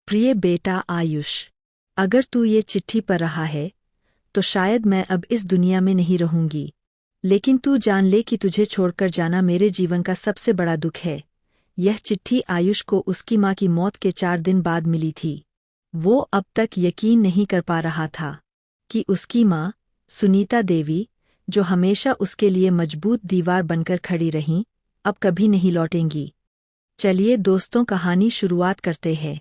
प्रिय बेटा आयुष, अगर तू ये चिट्ठी पढ़ रहा है तो शायद मैं अब इस दुनिया में नहीं रहूंगी, लेकिन तू जान ले कि तुझे छोड़कर जाना मेरे जीवन का सबसे बड़ा दुख है। यह चिट्ठी आयुष को उसकी माँ की मौत के 4 दिन बाद मिली थी। वो अब तक यकीन नहीं कर पा रहा था कि उसकी माँ, सुनीता देवी, जो हमेशा उसके लिए मजबूत दीवार बनकर खड़ी रहीं, अब कभी नहीं लौटेंगी। चलिए दोस्तों, कहानी शुरुआत करते हैं।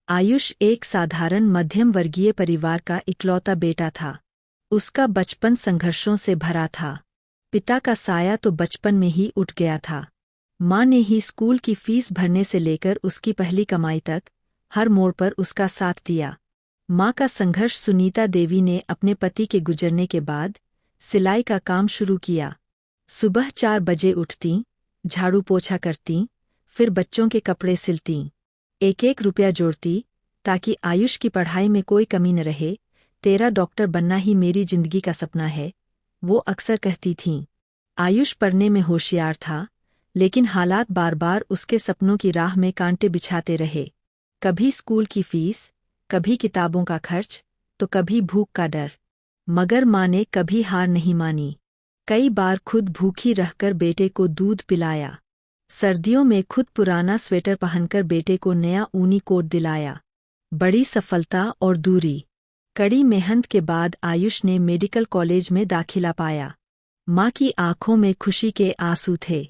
आयुष एक साधारण मध्यम वर्गीय परिवार का इकलौता बेटा था। उसका बचपन संघर्षों से भरा था। पिता का साया तो बचपन में ही उठ गया था। माँ ने ही स्कूल की फीस भरने से लेकर उसकी पहली कमाई तक हर मोड़ पर उसका साथ दिया। माँ का संघर्ष सुनीता देवी ने अपने पति के गुजरने के बाद सिलाई का काम शुरू किया। सुबह 4 बजे उठतीं, झाड़ू पोछा करतीं, फिर बच्चों के कपड़े सिलतीं, एक एक रुपया जोड़ती ताकि आयुष की पढ़ाई में कोई कमी न रहे। तेरा डॉक्टर बनना ही मेरी जिंदगी का सपना है, वो अक्सर कहती थीं। आयुष पढ़ने में होशियार था, लेकिन हालात बार बार उसके सपनों की राह में कांटे बिछाते रहे। कभी स्कूल की फीस, कभी किताबों का खर्च, तो कभी भूख का डर। मगर माँ ने कभी हार नहीं मानी। कई बार खुद भूखी रहकर बेटे को दूध पिलाया। सर्दियों में खुद पुराना स्वेटर पहनकर बेटे को नया ऊनी कोट दिलाया। बड़ी सफलता और दूरी। कड़ी मेहनत के बाद आयुष ने मेडिकल कॉलेज में दाखिला पाया। माँ की आंखों में खुशी के आंसू थे,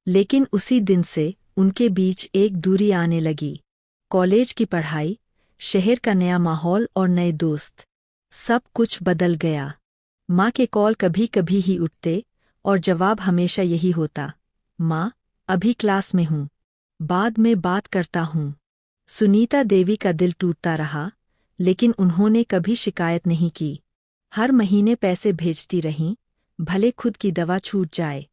लेकिन उसी दिन से उनके बीच एक दूरी आने लगी। कॉलेज की पढ़ाई, शहर का नया माहौल और नए दोस्त, सब कुछ बदल गया। माँ के कॉल कभी कभी ही उठते और जवाब हमेशा यही होता, माँ, अभी क्लास में हूँ, बाद में बात करता हूँ। सुनीता देवी का दिल टूटता रहा, लेकिन उन्होंने कभी शिकायत नहीं की। हर महीने पैसे भेजती रहीं, भले खुद की दवा छूट जाए।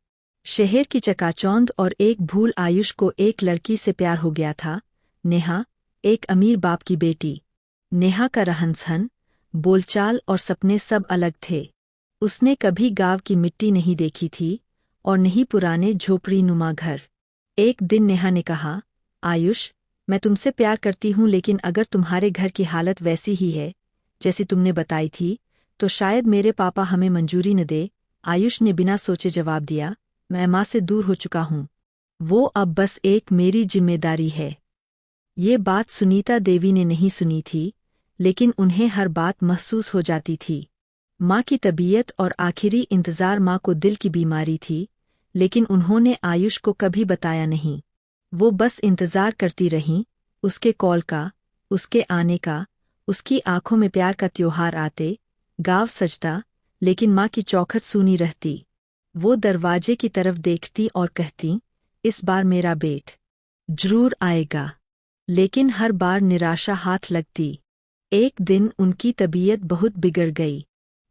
शहर की चकाचौंध और एक भूल। आयुष को एक लड़की से प्यार हो गया था, नेहा, एक अमीर बाप की बेटी। नेहा का रहन-सहन, बोलचाल और सपने सब अलग थे। उसने कभी गांव की मिट्टी नहीं देखी थी और नहीं पुराने झोपड़ी नुमा घर। एक दिन नेहा ने कहा, आयुष, मैं तुमसे प्यार करती हूँ, लेकिन अगर तुम्हारे घर की हालत वैसी ही है जैसी तुमने बताई थी, तो शायद मेरे पापा हमें मंजूरी न दे। आयुष ने बिना सोचे जवाब दिया, मैं माँ से दूर हो चुका हूँ। वो अब बस एक मेरी जिम्मेदारी है। ये बात सुनीता देवी ने नहीं सुनी थी, लेकिन उन्हें हर बात महसूस हो जाती थी। माँ की तबीयत और आखिरी इंतज़ार। माँ को दिल की बीमारी थी, लेकिन उन्होंने आयुष को कभी बताया नहीं। वो बस इंतज़ार करती रहीं, उसके कॉल का, उसके आने का। उसकी आंखों में प्यार का त्योहार आते, गाँव सजता, लेकिन माँ की चौखट सूनी रहती। वो दरवाजे की तरफ देखती और कहती, इस बार मेरा बेट जरूर आएगा। लेकिन हर बार निराशा हाथ लगती। एक दिन उनकी तबीयत बहुत बिगड़ गई।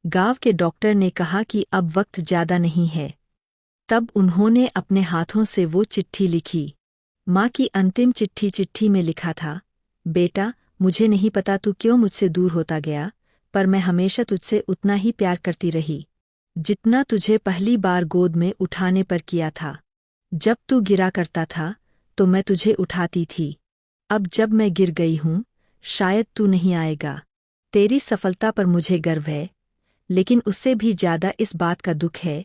गांव के डॉक्टर ने कहा कि अब वक्त ज्यादा नहीं है। तब उन्होंने अपने हाथों से वो चिट्ठी लिखी। माँ की अंतिम चिट्ठी में लिखा था, बेटा, मुझे नहीं पता तू क्यों मुझसे दूर होता गया, पर मैं हमेशा तुझसे उतना ही प्यार करती रही जितना तुझे पहली बार गोद में उठाने पर किया था। जब तू गिरा करता था तो मैं तुझे उठाती थी। अब जब मैं गिर गई हूँ, शायद तू नहीं आएगा। तेरी सफलता पर मुझे गर्व है, लेकिन उससे भी ज्यादा इस बात का दुख है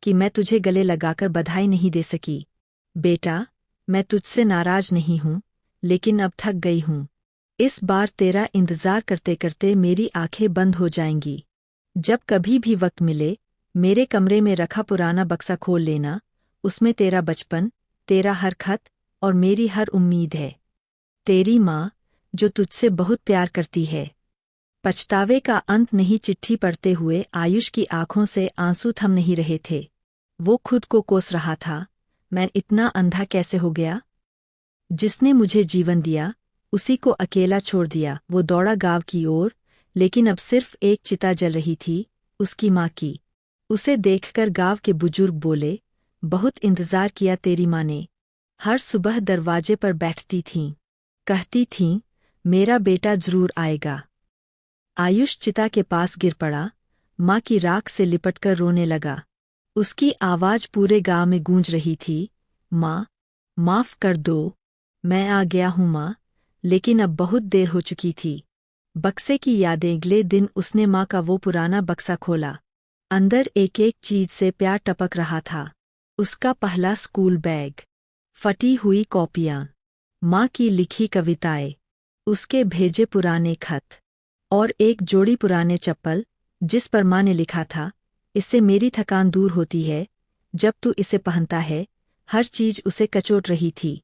कि मैं तुझे गले लगाकर बधाई नहीं दे सकी। बेटा, मैं तुझसे नाराज नहीं हूँ, लेकिन अब थक गई हूँ। इस बार तेरा इंतजार करते करते मेरी आंखें बंद हो जाएंगी। जब कभी भी वक्त मिले, मेरे कमरे में रखा पुराना बक्सा खोल लेना। उसमें तेरा बचपन, तेरा हर खत और मेरी हर उम्मीद है। तेरी माँ, जो तुझसे बहुत प्यार करती है। पछतावे का अंत नहीं। चिट्ठी पढ़ते हुए आयुष की आंखों से आंसू थम नहीं रहे थे। वो खुद को कोस रहा था, मैं इतना अंधा कैसे हो गया। जिसने मुझे जीवन दिया, उसी को अकेला छोड़ दिया। वो दौड़ा गांव की ओर, लेकिन अब सिर्फ एक चिता जल रही थी, उसकी माँ की। उसे देखकर गांव के बुजुर्ग बोले, बहुत इंतजार किया तेरी माँ ने। हर सुबह दरवाजे पर बैठती थीं, कहती थीं, मेरा बेटा जरूर आएगा। आयुष चिता के पास गिर पड़ा, माँ की राख से लिपटकर रोने लगा। उसकी आवाज पूरे गांव में गूंज रही थी, माँ, माफ कर दो, मैं आ गया हूँ माँ, लेकिन अब बहुत देर हो चुकी थी। बक्से की यादें। अगले दिन उसने माँ का वो पुराना बक्सा खोला। अंदर एक एक चीज से प्यार टपक रहा था। उसका पहला स्कूल बैग, फटी हुई कॉपियाँ, माँ की लिखी कविताएं, उसके भेजे पुराने खत और एक जोड़ी पुराने चप्पल जिस पर माँ ने लिखा था, इससे मेरी थकान दूर होती है जब तू इसे पहनता है। हर चीज उसे कचोट रही थी।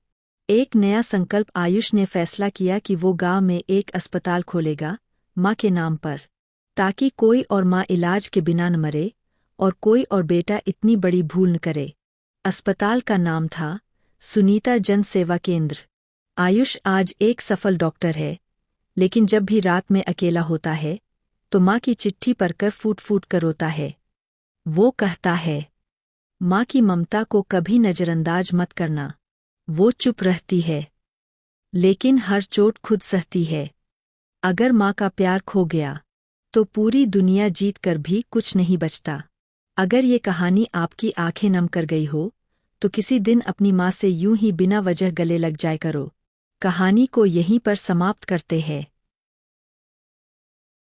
एक नया संकल्प। आयुष ने फैसला किया कि वो गांव में एक अस्पताल खोलेगा, माँ के नाम पर, ताकि कोई और माँ इलाज के बिना न मरे और कोई और बेटा इतनी बड़ी भूल न करे। अस्पताल का नाम था सुनीता जन सेवा केंद्र। आयुष आज एक सफल डॉक्टर है, लेकिन जब भी रात में अकेला होता है तो माँ की चिट्ठी पढ़कर फूट फूट कर रोता है। वो कहता है, माँ की ममता को कभी नजरअंदाज मत करना। वो चुप रहती है, लेकिन हर चोट खुद सहती है। अगर माँ का प्यार खो गया तो पूरी दुनिया जीत कर भी कुछ नहीं बचता। अगर ये कहानी आपकी आंखें नम कर गई हो तो किसी दिन अपनी माँ से यूं ही बिना वजह गले लग जाए करो। कहानी को यहीं पर समाप्त करते हैं।